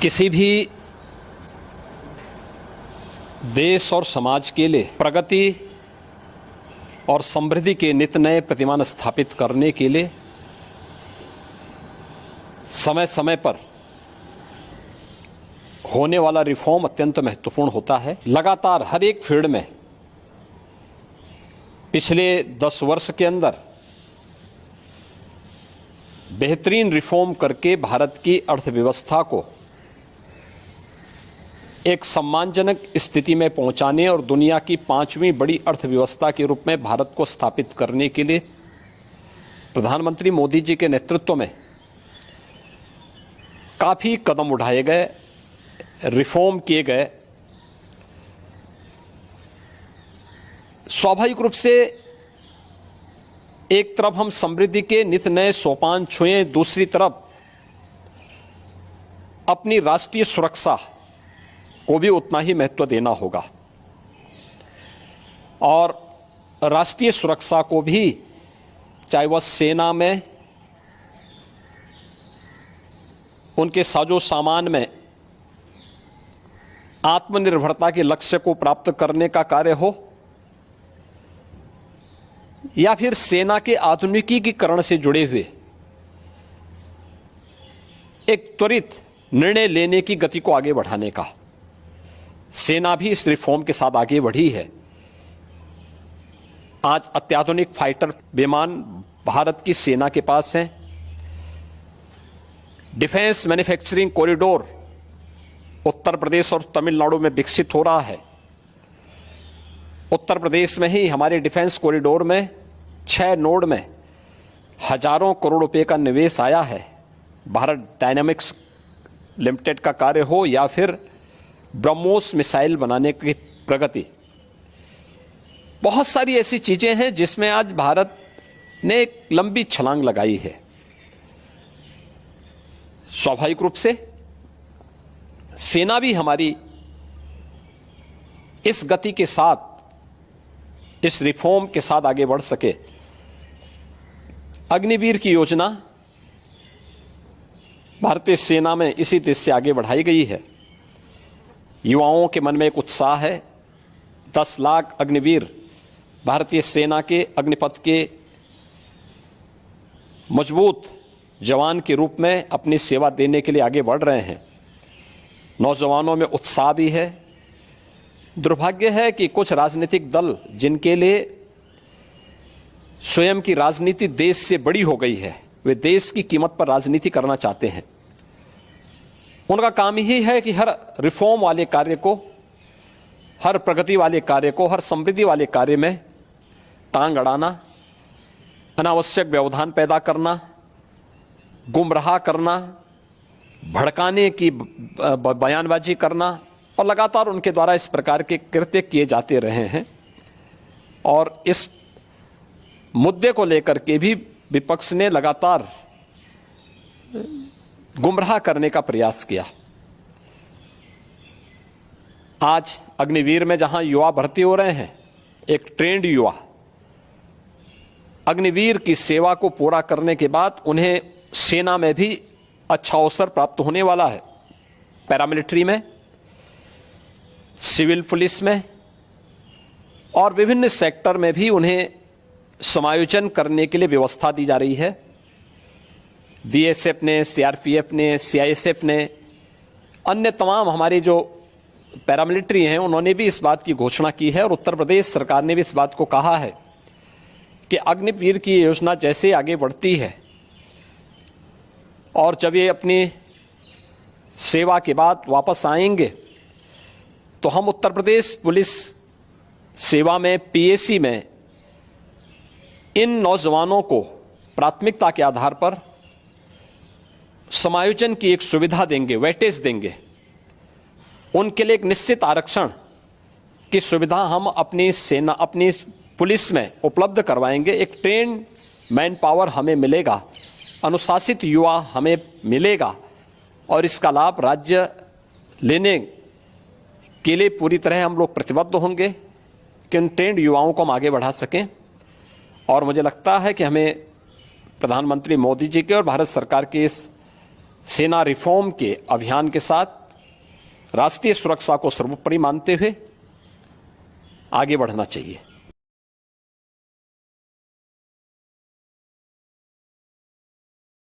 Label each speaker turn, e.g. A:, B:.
A: किसी भी देश और समाज के लिए प्रगति और समृद्धि के नित नए प्रतिमान स्थापित करने के लिए समय समय पर होने वाला रिफॉर्म अत्यंत महत्वपूर्ण होता है। लगातार हर एक फील्ड में पिछले 10 वर्ष के अंदर बेहतरीन रिफॉर्म करके भारत की अर्थव्यवस्था को एक सम्मानजनक स्थिति में पहुंचाने और दुनिया की 5वीं बड़ी अर्थव्यवस्था के रूप में भारत को स्थापित करने के लिए प्रधानमंत्री मोदी जी के नेतृत्व में काफी कदम उठाए गए, रिफॉर्म किए गए। स्वाभाविक रूप से एक तरफ हम समृद्धि के नित नए सोपान छुए, दूसरी तरफ अपनी राष्ट्रीय सुरक्षा को भी उतना ही महत्व देना होगा और राष्ट्रीय सुरक्षा को भी, चाहे वह सेना में, उनके साजो सामान में आत्मनिर्भरता के लक्ष्य को प्राप्त करने का कार्य हो या फिर सेना के आधुनिकीकरण से जुड़े हुए एक त्वरित निर्णय लेने की गति को आगे बढ़ाने का। सेना भी इस रिफॉर्म के साथ आगे बढ़ी है। आज अत्याधुनिक फाइटर विमान भारत की सेना के पास हैं। Defence manufacturing corridor Uttar Pradesh और तमिलनाडु में विकसित हो रहा है। उत्तर प्रदेश में ही हमारे डिफेंस कॉरिडोर में 6 नोड में हजारों करोड़ रुपए का निवेश आया है। भारत डायनामिक्स लिमिटेड का कार्य हो या फिर ब्रह्मोस मिसाइल बनाने की प्रगति, बहुत सारी ऐसी चीजें हैं जिसमें आज भारत ने एक लंबी छलांग लगाई है। स्वाभाविक रूप से सेना भी हमारी इस गति के साथ, इस रिफॉर्म के साथ आगे बढ़ सके। अग्निवीर की योजना भारतीय सेना में इसी देश से आगे बढ़ाई गई है। युवाओं के मन में एक उत्साह है। 10 लाख अग्निवीर भारतीय सेना के अग्निपथ के मजबूत जवान के रूप में अपनी सेवा देने के लिए आगे बढ़ रहे हैं। नौजवानों में उत्साह भी है। दुर्भाग्य है कि कुछ राजनीतिक दल जिनके लिए स्वयं की राजनीति देश से बड़ी हो गई है, वे देश की कीमत पर राजनीति करना चाहते हैं। उनका काम ही है कि हर रिफॉर्म वाले कार्य को, हर प्रगति वाले कार्य को, हर समृद्धि वाले कार्य में टांग अड़ाना, अनावश्यक व्यवधान पैदा करना, गुमराह करना, भड़काने की बयानबाजी करना, और लगातार उनके द्वारा इस प्रकार के कृत्य किए जाते रहे हैं। और इस मुद्दे को लेकर के भी विपक्ष ने लगातार गुमराह करने का प्रयास किया। आज अग्निवीर में जहां युवा भर्ती हो रहे हैं, एक ट्रेंड युवा अग्निवीर की सेवा को पूरा करने के बाद उन्हें सेना में भी अच्छा अवसर प्राप्त होने वाला है। पैरामिलिट्री में, सिविल पुलिस में और विभिन्न सेक्टर में भी उन्हें समायोजन करने के लिए व्यवस्था दी जा रही है। बीएसएफ ने, सीआरपीएफ ने, सीआईएसएफ ने, अन्य तमाम हमारे जो पैरामिलिट्री हैं, उन्होंने भी इस बात की घोषणा की है और उत्तर प्रदेश सरकार ने भी इस बात को कहा है कि अग्निवीर की योजना जैसे आगे बढ़ती है और जब ये अपनी सेवा के बाद वापस आएंगे तो हम उत्तर प्रदेश पुलिस सेवा में, पीएसी में इन नौजवानों को प्राथमिकता के आधार पर समायोजन की एक सुविधा देंगे, वेटेज देंगे। उनके लिए एक निश्चित आरक्षण की सुविधा हम अपनी सेना, अपनी पुलिस में उपलब्ध करवाएंगे। एक ट्रेन मैन पावर हमें मिलेगा, अनुशासित युवा हमें मिलेगा और इसका लाभ राज्य लेने के लिए पूरी तरह हम लोग प्रतिबद्ध होंगे कि उन ट्रेंड युवाओं को हम आगे बढ़ा सकें। और मुझे लगता है कि हमें प्रधानमंत्री मोदी जी के और भारत सरकार के इस सेना रिफॉर्म के अभियान के साथ राष्ट्रीय सुरक्षा को सर्वोपरि मानते हुए आगे बढ़ना चाहिए।